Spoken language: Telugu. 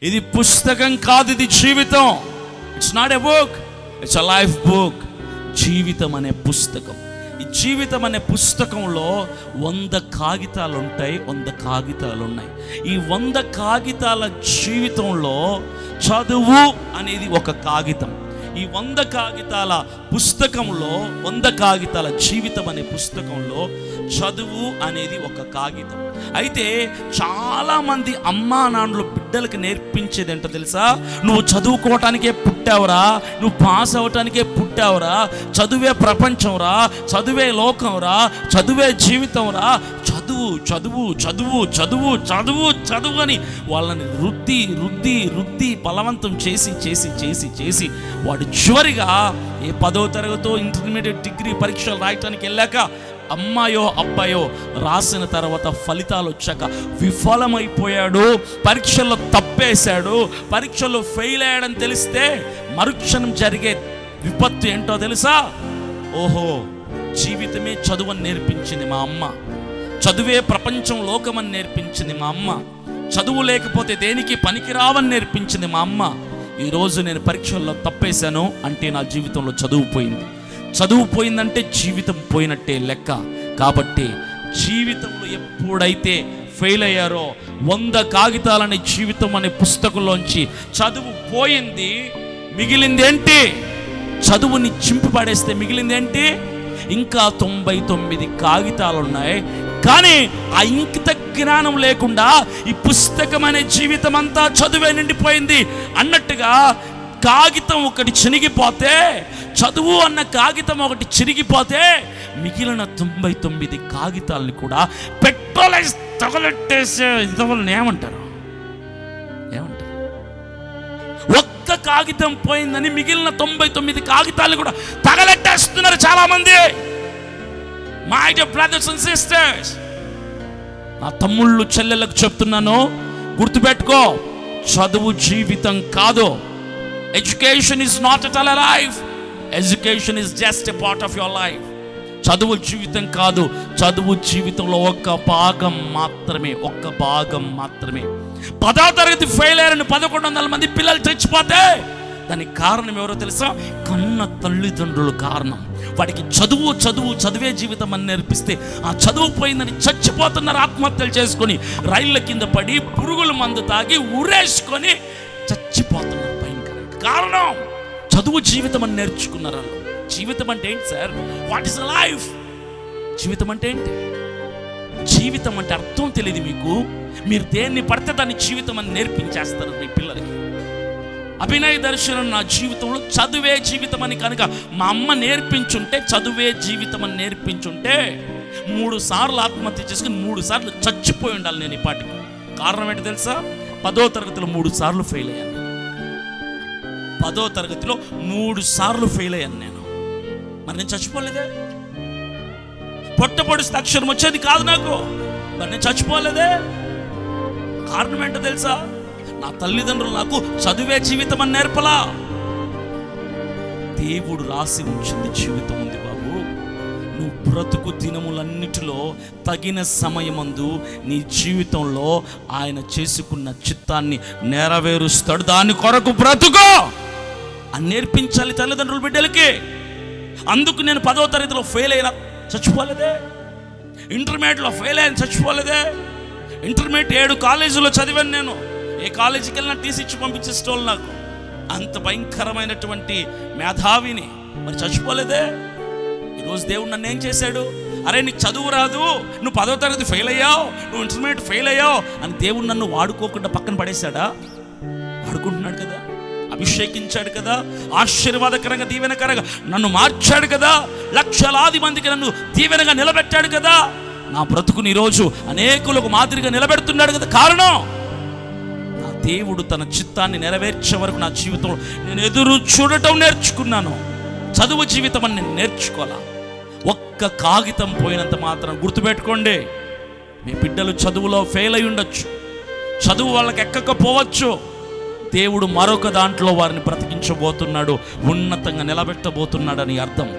ఇది పుస్తకం కాదు, ఇది జీవితం. It's not a book, it's a life book. జీవితం అనే పుస్తకం. ఈ జీవితం అనే పుస్తకంలో 100 కాగితాలు ఉంటాయి, 100 కాగితాలు ఉన్నాయి. ఈ 100 కాగితాల జీవితంలో చదువు అనేది ఒక కాగితం. ఈ 100 కాగితాల పుస్తకంలో, 100 కాగితాల జీవితం అనే పుస్తకంలో చదువు అనేది ఒక కాగితం. అయితే చాలామంది అమ్మా నాన్నలు బిడ్డలకి నేర్పించేది ఏంటో తెలుసా? నువ్వు చదువుకోవటానికే పుట్టావురా, నువ్వు పాస్ అవ్వటానికే పుట్టావురా, చదువే ప్రపంచంరా, చదువే లోకంరా, చదువే జీవితంరా, చదువు చదువు చదువు చదువు చదువు చదువు అని వాళ్ళని రుద్ది రుద్ది రుద్ది బలవంతం చేసి చేసి చేసి చేసి వాడు చివరిగా ఏ 10వ తరగతో ఇంటర్మీడియట్ డిగ్రీ పరీక్షలు రాయటానికి వెళ్ళాక అమ్మాయో అబ్బాయో రాసిన తర్వాత ఫలితాలు వచ్చాక విఫలమైపోయాడు, పరీక్షల్లో తప్పేశాడు, పరీక్షల్లో ఫెయిల్ అయ్యాడని తెలిస్తే మరుక్షణం జరిగే విపత్తు ఏంటో తెలుసా? ఓహో, జీవితమే చదువని నేర్పించింది మా అమ్మ, చదువే ప్రపంచం లోకమని నేర్పించింది మా అమ్మ, చదువు లేకపోతే దేనికి పనికిరావని నేర్పించింది మా అమ్మ. ఈరోజు నేను పరీక్షల్లో తప్పేశాను అంటే నా జీవితంలో చదువు పోయింది. చదువు పోయిందంటే జీవితం పోయినట్టే లెక్క. కాబట్టి జీవితంలో ఎప్పుడైతే ఫెయిల్ అయ్యారో 100 కాగితాలనే జీవితం అనే పుస్తకంలోంచి చదువు పోయింది, మిగిలింది ఏంటి? చదువుని చింపి పడేస్తే మిగిలింది ఏంటి? ఇంకా 99 కాగితాలు ఉన్నాయి. కానీ ఆ ఇంకిత జ్ఞానం లేకుండా ఈ పుస్తకం అనే జీవితం అంతా చదువే నిండిపోయింది అన్నట్టుగా కాగితం ఒకటి చినిగిపోతే, చదువు అన్న కాగితం ఒకటి చిరిగిపోతే మిగిలిన 99 కాగితాలని కూడా పెట్రోల్ వేసి తగలెట్టేసే వాళ్ళని ఏమంటారు? ఒక్క కాగితం పోయిందని మిగిలిన 99 కాగితాలు కూడా తగలెట్టేస్తున్నారు చాలామంది. My dear brothers and sisters, నా తమ్ముళ్ళు చెల్లెళ్ళకు చెప్తున్నాను, గుర్తుపెట్టుకో, చదువు జీవితం కాదు. Education is not at all life, education is just a part of your life. చదువు జీవితం కాదు, చదువు జీవితంలో ఒక్క భాగం మాత్రమే, ఒక్క భాగం మాత్రమే. 10వ తరగతి ఫెయిల్ అయ్యారని 1100 మంది పిల్లలు చచ్చిపోతే దానికి కారణం ఎవరో తెలుసా? కన్న తల్లిదండ్రులు కారణం. వాడికి చదువు చదువు చదివే జీవితం అని నేర్పిస్తే ఆ చదువు పోయిందని చచ్చిపోతున్నారు, ఆత్మహత్యలు చేసుకొని, రైళ్ళ కింద పడి, పురుగుల మందు తాగి, ఉరేసుకొని చచ్చిపోతున్నారు. భయంకరంగా కారణం చదువు జీవితం అని నేర్చుకున్నారు. జీవితం అంటే ఏంటి సార్? What is life? జీవితం అంటే ఏంటి? జీవితం అంటే అర్థం తెలియదు మీకు. మీరు దేన్ని పడితే దాన్ని జీవితం అని నేర్పించేస్తారు మీ పిల్లలకి. అభినయ దర్శనం నా జీవితంలో చదువే జీవితం అని కనుక మా అమ్మ నేర్పించుంటే, చదువే జీవితం అని నేర్పించుంటే 3 సార్లు ఆత్మహత్య చేసుకుని 3 సార్లు చచ్చిపోయి ఉండాలి నేను ఈ పాటికి. కారణం ఏంటి తెలుసా? 10వ తరగతిలో 3 సార్లు ఫెయిల్ అయ్యాను. 10వ తరగతిలో 3 సార్లు ఫెయిల్ అయ్యాను నేను. మరి నేను చచ్చిపోలేదే? పొట్టపొడిస్తే అక్షరం వచ్చేది కాదు నాకు, మరి నేను చచ్చిపోలేదే? కారణం ఏంటో తెలుసా? నా తల్లిదండ్రులు నాకు చదువే జీవితం అని నేర్పలా. దేవుడు రాసి ఉంచింది జీవితం ఉంది బాబు. నువ్వు బ్రతుకు దినములన్నిటిలో తగిన సమయమందు నీ జీవితంలో ఆయన చేసుకున్న చిత్తాన్ని నెరవేరుస్తాడు. దాని కొరకు బ్రతుకో అని నేర్పించాలి తల్లిదండ్రుల బిడ్డలకి. అందుకు నేను 10వ తరగతిలో ఫెయిల్ అయినా చచ్చిపోలేదే, ఇంటర్మీడియట్లో ఫెయిల్ అయినా చచ్చిపోలేదే. ఇంటర్మీడియట్ 7 కాలేజీలో చదివాను నేను. ఏ కాలేజీకి వెళ్ళినా టీసీ ఇచ్చి పంపించేటోళ్ళు నాకు. అంత భయంకరమైనటువంటి మేధావిని, మరి చచ్చిపోలేదే. ఈరోజు దేవుడు నన్ను ఏం చేశాడు? అరే నీకు చదువు రాదు, నువ్వు 10వ తరగతి ఫెయిల్ అయ్యావు, నువ్వు ఇంటర్మీడియట్ ఫెయిల్ అయ్యావు అని దేవుడు నన్ను వాడుకోకుండా పక్కన పడేశాడా? వాడుకుంటున్నాడు కదా, అభిషేకించాడు కదా, ఆశీర్వాదకరంగా దీవెనకరంగా నన్ను మార్చాడు కదా, లక్షలాది మందికి నన్ను దీవెనగా నిలబెట్టాడు కదా. నా బ్రతుకుని ఈరోజు అనేకులకు మాదిరిగా నిలబెడుతున్నాడు కదా. కారణం నా దేవుడు తన చిత్తాన్ని నెరవేర్చే వరకు నా జీవితంలో నేను ఎదురు చూడటం నేర్చుకున్నాను. చదువు జీవితం అని నేను నేర్చుకోవాలా. ఒక్క కాగితం పోయినంత మాత్రం గుర్తుపెట్టుకోండి, మీ బిడ్డలు చదువులో ఫెయిల్ అయి ఉండొచ్చు, చదువు వాళ్ళకి ఎక్కకపోవచ్చు. దేవుడు మరొక దాంట్లో వారిని బ్రతికించబోతున్నాడు, ఉన్నతంగా నిలబెట్టబోతున్నాడు అని అర్థం.